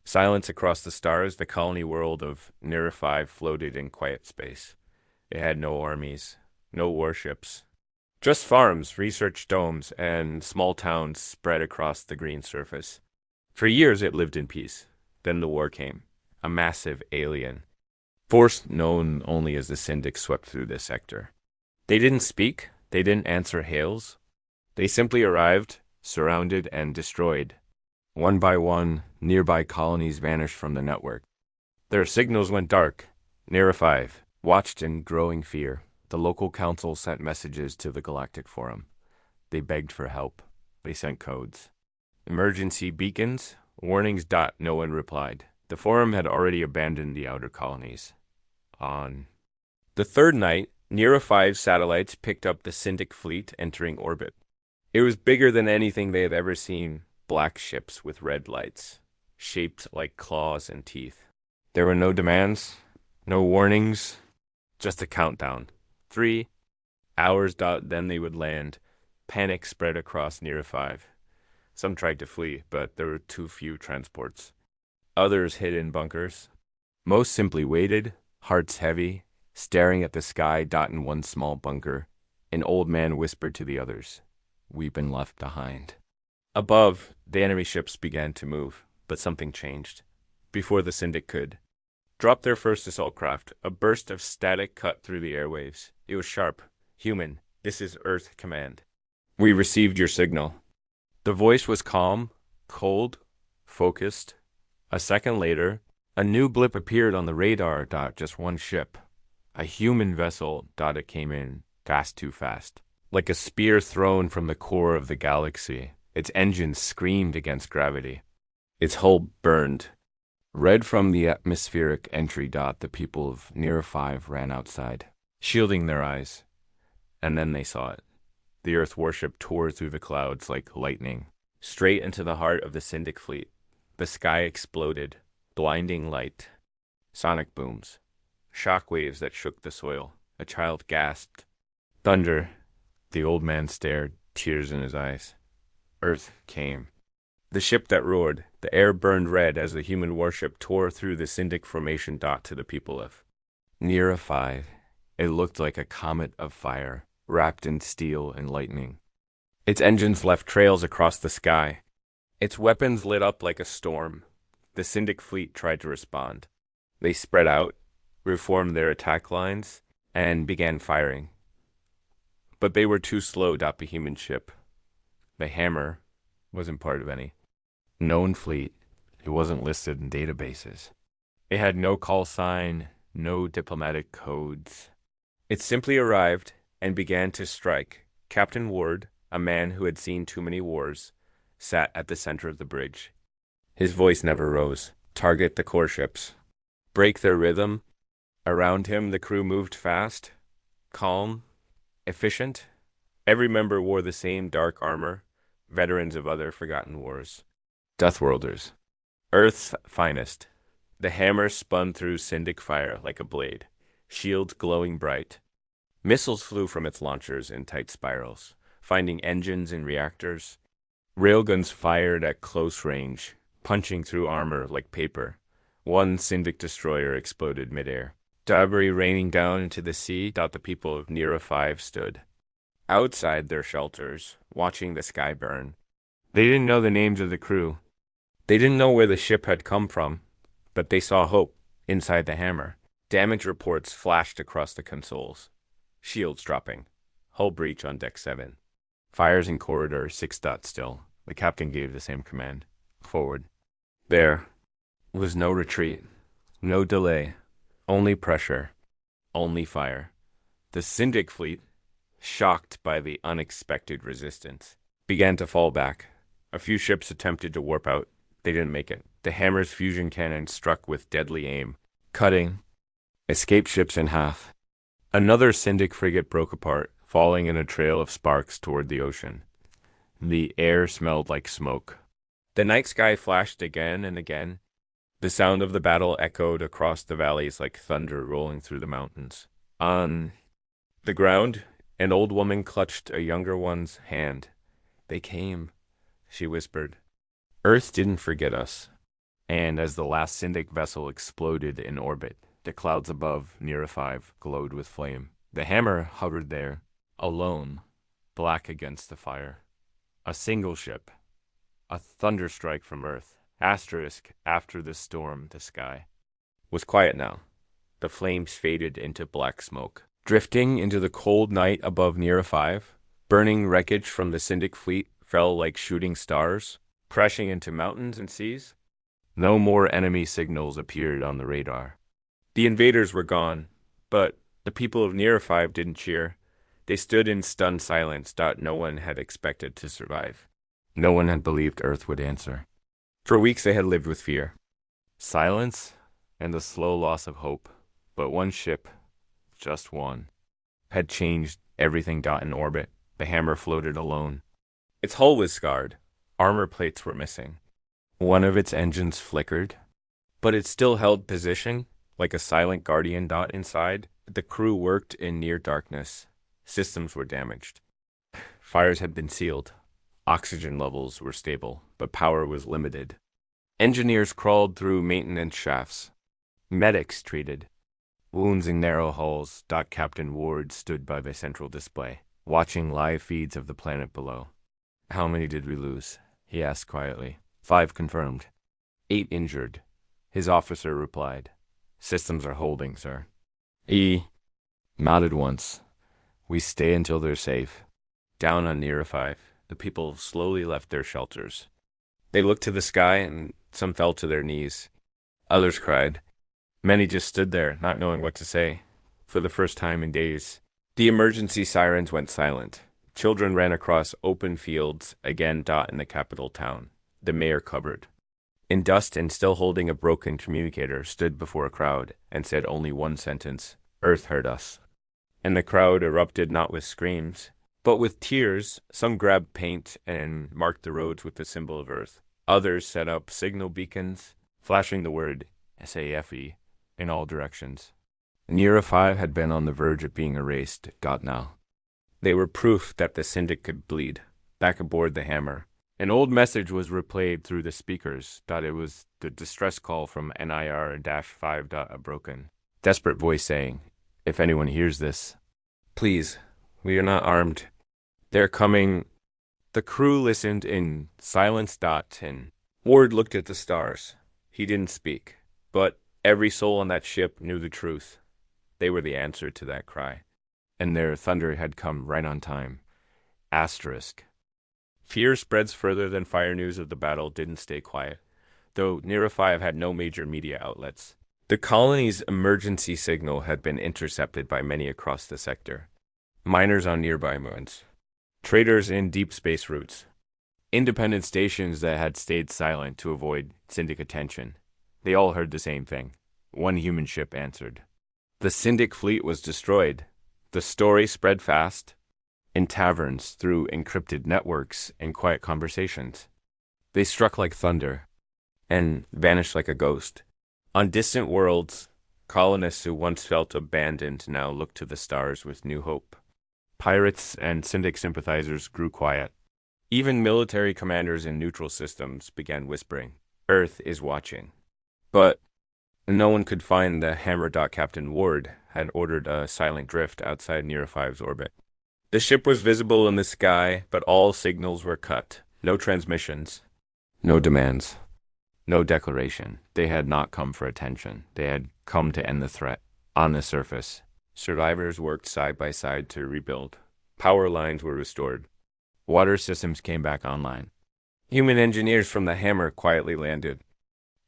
Silence across the stars, the colony world of Nira 5 floated in quiet space. It had no armies, no warships, just farms, research domes, and small towns spread across the green surface. For years it lived in peace. Then the war came. A massive alien force known only as the Syndic swept through this sector. They didn't speak, they didn't answer hails. They simply arrived, surrounded, and destroyed. One by one, nearby colonies vanished from the network. Their signals went dark. Nira 5 watched in growing fear. The local council sent messages to the Galactic Forum. They begged for help. They sent codes. Emergency beacons, warnings. No one replied. The Forum had already abandoned the outer colonies. On the third night, Nira 5 satellites picked up the Syndic fleet entering orbit. It was bigger than anything they had ever seen. Black ships with red lights, shaped like claws and teeth. There were no demands, no warnings, just a countdown. 3 hours. Then they would land. Panic spread across Nira 5. Some tried to flee, but there were too few transports. Others hid in bunkers. Most simply waited, hearts heavy, staring at the sky. In one small bunker, an old man whispered to the others, "We've been left behind." Above, the enemy ships began to move, but something changed. Before the Syndic could drop their first assault craft, a burst of static cut through the airwaves. It was sharp. "Human, this is Earth Command. We received your signal." The voice was calm, cold, focused. A second later, a new blip appeared on the radar. Just one ship. A human vessel. It came in fast, too fast. Like a spear thrown from the core of the galaxy. Its engines screamed against gravity. Its hull burned. Red from the atmospheric entry. The people of Nira 5 ran outside, shielding their eyes. And then they saw it. The Earth warship tore through the clouds like lightning, straight into the heart of the Syndic fleet. The sky exploded. Blinding light. Sonic booms. Shock waves that shook the soil. A child gasped. Thunder. The old man stared, tears in his eyes. Earth came. The ship that roared. The air burned red as the human warship tore through the Syndic formation. To the people of Nira 5. It looked like a comet of fire, wrapped in steel and lightning. Its engines left trails across the sky. Its weapons lit up like a storm. The Syndic fleet tried to respond. They spread out, reformed their attack lines, and began firing. But they were too slow. The human ship, the Hammer, wasn't part of any known fleet. It wasn't listed in databases. It had no call sign, no diplomatic codes. It simply arrived and began to strike. Captain Ward, a man who had seen too many wars, sat at the center of the bridge. His voice never rose. Target the core ships. Break their rhythm. Around him, the crew moved fast, calm, efficient. Every member wore the same dark armor, veterans of other forgotten wars. Deathworlders. Earth's finest. The Hammer spun through Syndic fire like a blade, shields glowing bright. Missiles flew from its launchers in tight spirals, finding engines and reactors. Railguns fired at close range, punching through armor like paper. One Syndic destroyer exploded midair. Debris raining down into the sea. The people of Nira 5 stood outside their shelters, watching the sky burn. They didn't know the names of the crew. They didn't know where the ship had come from, but they saw hope inside the Hammer. Damage reports flashed across the consoles. Shields dropping. Hull breach on deck 7. Fires in corridor 6. Still. The captain gave the same command. Forward. There was no retreat, no delay, only pressure, only fire. The Syndic fleet, shocked by the unexpected resistance, began to fall back. A few ships attempted to warp out. They didn't make it. The Hammer's fusion cannon struck with deadly aim, cutting escaped ships in half. Another Syndic frigate broke apart, falling in a trail of sparks toward the ocean. The air smelled like smoke. The night sky flashed again and again. The sound of the battle echoed across the valleys like thunder rolling through the mountains. On the ground, an old woman clutched a younger one's hand. "They came," she whispered. "Earth didn't forget us. And as the last Syndic vessel exploded in orbit, the clouds above Nira 5 glowed with flame. The hammer hovered there, alone, black against the fire. A single ship, a thunderstrike from Earth, asterisk after the storm, the sky was quiet now. The flames faded into black smoke. Drifting into the cold night above Nira 5, burning wreckage from the Syndic fleet fell like shooting stars, crashing into mountains and seas. No more enemy signals appeared on the radar. The invaders were gone, but the people of Nira 5 didn't cheer. They stood in stunned silence that no one had expected to survive. No one had believed Earth would answer. For weeks they had lived with fear, silence, and the slow loss of hope. But one ship, just one, had changed everything. In orbit, the hammer floated alone. Its hull was scarred. Armor plates were missing. One of its engines flickered, but it still held position, like a silent guardian. Inside, the crew worked in near darkness. Systems were damaged. Fires had been sealed. Oxygen levels were stable, but power was limited. Engineers crawled through maintenance shafts. Medics treated wounds in narrow halls. Captain Ward stood by the central display, watching live feeds of the planet below. "How many did we lose?" he asked quietly. "5 confirmed. 8 injured." His officer replied, "Systems are holding, sir." He nodded once. "We stay until they're safe." Down on Nira 5, the people slowly left their shelters. They looked to the sky, and some fell to their knees. Others cried. Many just stood there, not knowing what to say. For the first time in days, the emergency sirens went silent. Children ran across open fields, again. In the capital town. The mayor covered. In dust and still holding a broken communicator, stood before a crowd and said only one sentence: "Earth heard us." And the crowd erupted not with screams, but with tears. Some grabbed paint and marked the roads with the symbol of Earth. Others set up signal beacons, flashing the word SAFE in all directions. Nira 5 had been on the verge of being erased. Now. They were proof that the Syndic could bleed. Back aboard the hammer, an old message was replayed through the speakers. It was the distress call from NIR-5. A broken, desperate voice saying, "If anyone hears this, please, we are not armed. They're coming." The crew listened in silence. And Ward looked at the stars. He didn't speak, but every soul on that ship knew the truth. They were the answer to that cry, and their thunder had come right on time. Asterisk. Fear spreads further than fire. News of the battle didn't stay quiet, though Nira 5 had no major media outlets. The colony's emergency signal had been intercepted by many across the sector. Miners on nearby moons, traders in deep space routes, independent stations that had stayed silent to avoid Syndic attention. They all heard the same thing. One human ship answered. The Syndic fleet was destroyed. The story spread fast, in taverns, through encrypted networks, and quiet conversations. They struck like thunder, and vanished like a ghost. On distant worlds, colonists who once felt abandoned now looked to the stars with new hope. Pirates and Syndic sympathizers grew quiet. Even military commanders in neutral systems began whispering, "Earth is watching." But no one could find the hammer. Captain Ward had ordered a silent drift outside Nira 5's orbit. The ship was visible in the sky, but all signals were cut. No transmissions, no demands, no declaration. They had not come for attention. They had come to end the threat. On the surface, survivors worked side by side to rebuild. Power lines were restored. Water systems came back online. Human engineers from the hammer quietly landed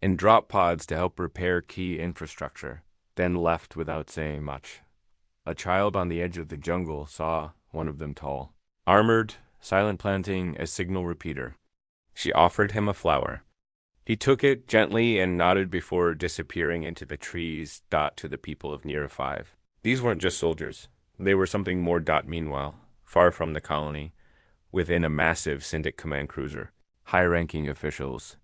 in drop pods to help repair key infrastructure, then left without saying much. A child on the edge of the jungle saw one of them tall, armored, silent, planting a signal repeater. She offered him a flower. He took it gently and nodded before disappearing into the trees. To the people of Nira 5. These weren't just soldiers. They were something more. Meanwhile, far from the colony, within a massive Syndic command cruiser, high-ranking officials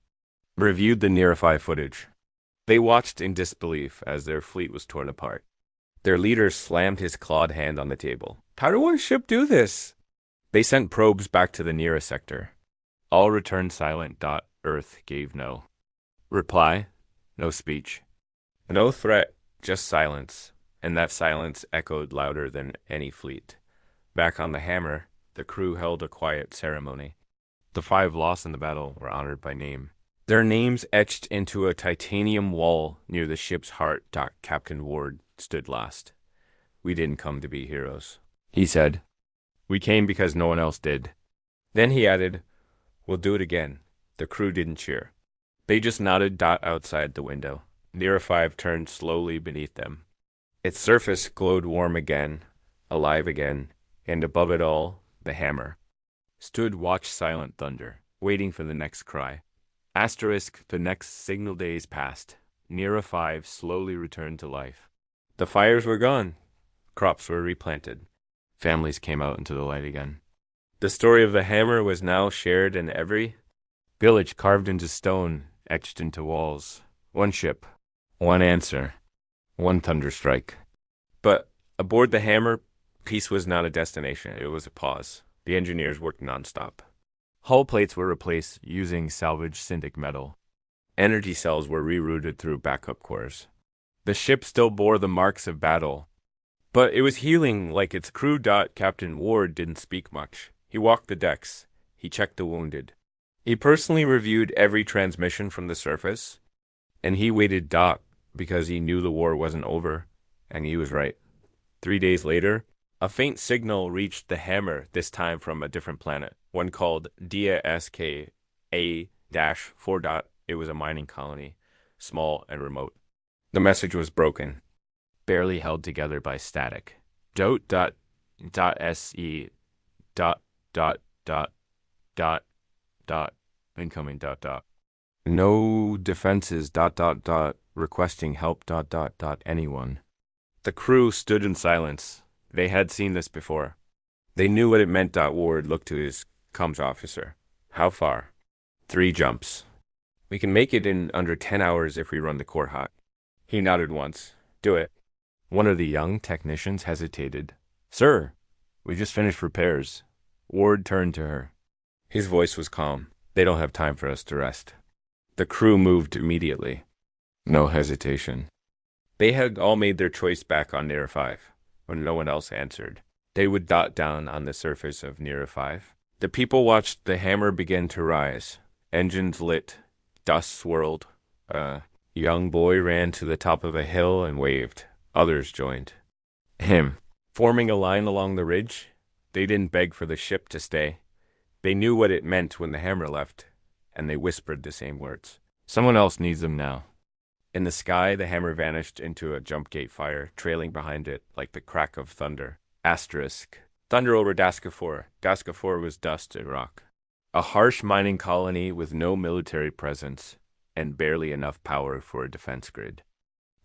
reviewed the Nira 5 footage. They watched in disbelief as their fleet was torn apart. Their leader slammed his clawed hand on the table. "How did one ship do this?" They sent probes back to the Nira sector. All returned silent. Earth gave no Reply? No speech. No threat, just silence. And that silence echoed louder than any fleet. Back on the Hammer, the crew held a quiet ceremony. The 5 lost in the battle were honored by name. Their names etched into a titanium wall near the ship's heart. Captain Ward stood last. We didn't come to be heroes, he said. We came because no one else did. Then he added, we'll do it again. The crew didn't cheer. They just nodded. Outside the window. Near 5 turned slowly beneath them. Its surface glowed warm again, alive again, and above it all, the Hammer stood watch silent thunder, waiting for the next cry. Asterisk, the next signal days passed. Near 5 slowly returned to life. The fires were gone. Crops were replanted. Families came out into the light again. The story of the Hammer was now shared in every village, carved into stone, etched into walls. One ship, one answer, one thunderstrike. But aboard the Hammer, peace was not a destination, it was a pause. The engineers worked nonstop. Hull plates were replaced using salvaged syndic metal. Energy cells were rerouted through backup cores. The ship still bore the marks of battle, but it was healing like its crew. Captain Ward didn't speak much. He walked the decks. He checked the wounded. He personally reviewed every transmission from the surface, and he waited. Because he knew the war wasn't over, and he was right. 3 days later, a faint signal reached the Hammer, this time from a different planet, one called Dia SK A-4. It was a mining colony, small and remote. The message was broken, barely held together by static. Se incoming no defenses requesting help anyone. The crew stood in silence. They had seen this before. They knew what it meant. Ward looked to his comms officer. How far? 3 jumps. We can make it in under 10 hours if we run the core hot. He nodded once. Do it. One of the young technicians hesitated. Sir, we just finished repairs. Ward turned to her. His voice was calm. They don't have time for us to rest. The crew moved immediately. No hesitation. They had all made their choice back on Near 5, when no one else answered. They would dot down on the surface of Near 5. The people watched the Hammer begin to rise. Engines lit. Dust swirled. A young boy ran to the top of a hill and waved. Others joined him. Forming a line along the ridge, they didn't beg for the ship to stay. They knew what it meant when the Hammer left, and they whispered the same words. Someone else needs them now. In the sky, the Hammer vanished into a jump gate fire, trailing behind it like the crack of thunder. Asterisk. Thunder over Daska 4. Daska 4 was dust and rock. A harsh mining colony with no military presence and barely enough power for a defense grid.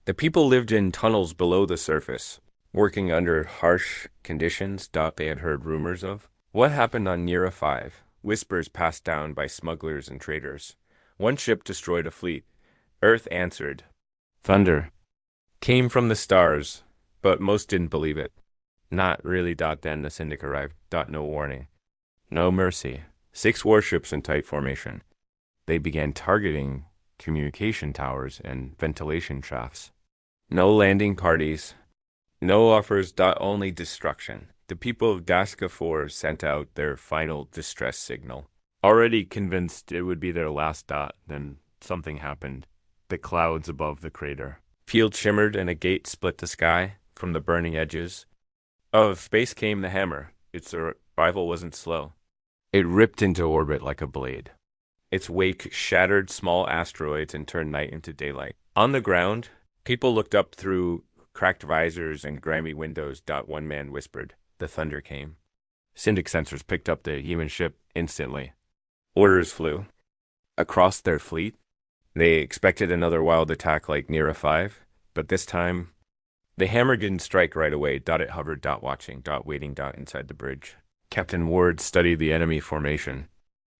The people lived in tunnels below the surface, working under harsh conditions. They had heard rumors of. What happened on Near 5? Whispers passed down by smugglers and traders. One ship destroyed a fleet. Earth answered. Thunder came from the stars, but most didn't believe it. Not really. Then the Syndic arrived. No warning. No mercy. 6 warships in tight formation. They began targeting communication towers and ventilation shafts. No landing parties. No offers. Only destruction. The people of Daska 4 sent out their final distress signal. Already convinced it would be their last. Then something happened. The clouds above the crater. Field shimmered and a gate split the sky. From the burning edges of space came the Hammer. Its arrival wasn't slow. It ripped into orbit like a blade. Its wake shattered small asteroids and turned night into daylight. On the ground, people looked up through cracked visors and grimy windows. One man whispered. The thunder came. Syndic sensors picked up the human ship instantly. Orders flew. Across their fleet, they expected another wild attack like Near 5, but this time, the Hammer didn't strike right away. It hovered. Watching. Waiting. Inside the bridge. Captain Ward studied the enemy formation.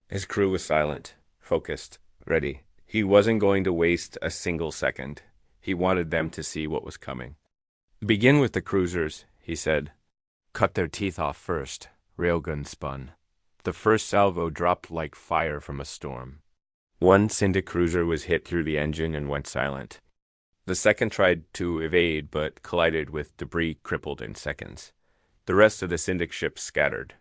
His crew was silent, focused, ready. He wasn't going to waste a single second. He wanted them to see what was coming. Begin with the cruisers, he said. Cut their teeth off first. Railgun spun. The first salvo dropped like fire from a storm. One Syndic cruiser was hit through the engine and went silent. The second tried to evade but collided with debris crippled in seconds. The rest of the Syndic ships scattered.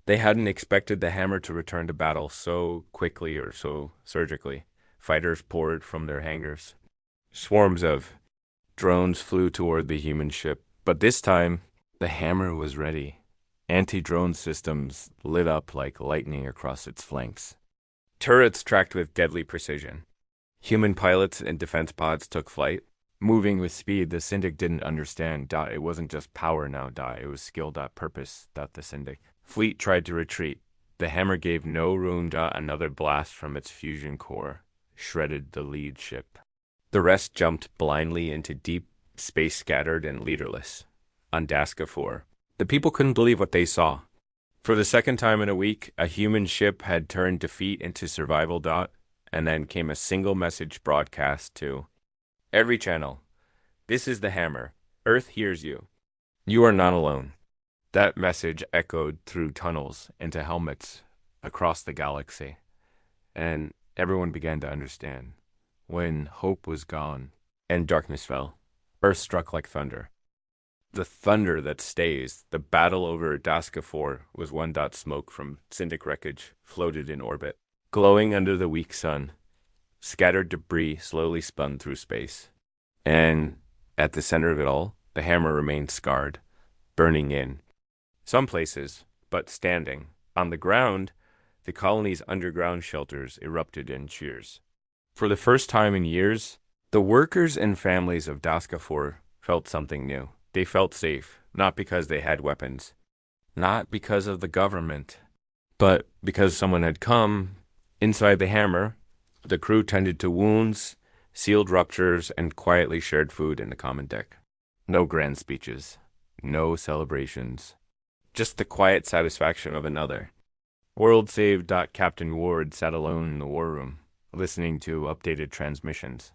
They hadn't expected the hammer to return to battle so quickly or so surgically. Fighters poured from their hangars. Swarms of drones flew toward the human ship, but this time the hammer was ready. Anti-drone systems lit up like lightning across its flanks. Turrets tracked with deadly precision. Human pilots and defense pods took flight. Moving with speed, the Syndic didn't understand. It wasn't just power now. It was skill. Purpose. The Syndic. Fleet tried to retreat. The hammer gave no room. Another blast from its fusion core shredded the lead ship. The rest jumped blindly into deep space, scattered and leaderless. On Daska 4, the people couldn't believe what they saw. For the second time in a week, a human ship had turned defeat into survival. And then came a single message broadcast to every channel. This is the hammer. Earth hears you. You are not alone. That message echoed through tunnels into helmets across the galaxy. And everyone began to understand. When hope was gone and darkness fell, Earth struck like thunder. The thunder that stays. The battle over Daska 4 was one. Smoke from Syndic wreckage floated in orbit. Glowing under the weak sun, scattered debris slowly spun through space. And at the center of it all, the hammer remained scarred, burning in. Some places, but standing. On the ground, the colony's underground shelters erupted in cheers. For the first time in years, the workers and families of Daska 4 felt something new. They felt safe, not because they had weapons, not because of the government, but because someone had come. Inside the hammer, the crew tended to wounds, sealed ruptures, and quietly shared food in the common deck. No grand speeches, no celebrations, just the quiet satisfaction of another. World saved. Captain Ward sat alone in the war room, listening to updated transmissions.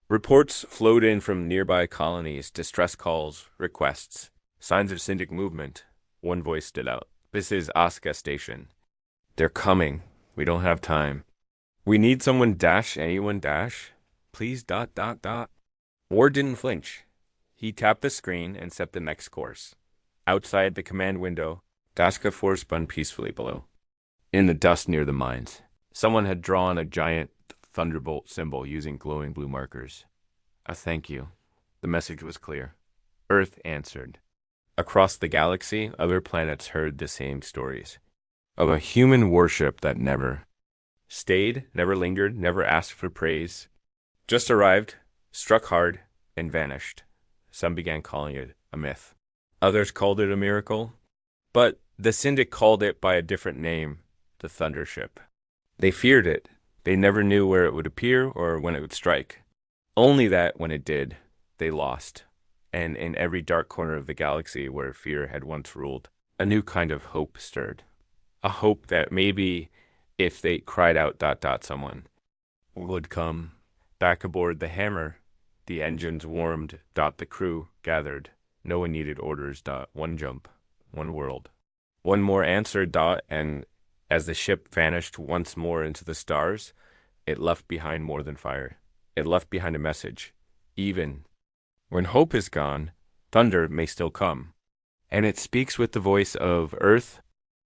Reports flowed in from nearby colonies, distress calls, requests, signs of Syndic movement. One voice stood out. This is Aska Station. They're coming. We don't have time. We need someone. Anyone. Please. Ward didn't flinch. He tapped the screen and set the next course. Outside the command window, Daska 4 spun peacefully below. In the dust near the mines, someone had drawn a giant thunderbolt symbol using glowing blue markers. A thank you. The message was clear. Earth answered. Across the galaxy, other planets heard the same stories. Of a human warship that never stayed, never lingered, never asked for praise. Just arrived, struck hard, and vanished. Some began calling it a myth. Others called it a miracle. But the Syndic called it by a different name, the Thundership. They feared it. They never knew where it would appear or when it would strike. Only that when it did, they lost. And in every dark corner of the galaxy where fear had once ruled, a new kind of hope stirred. A hope that maybe if they cried out ... someone would come. Back aboard the hammer, the engines warmed. The crew gathered. No one needed orders. One jump, one world. One more answer. And as the ship vanished once more into the stars, it left behind more than fire. It left behind a message. Even when hope is gone, thunder may still come. And it speaks with the voice of Earth.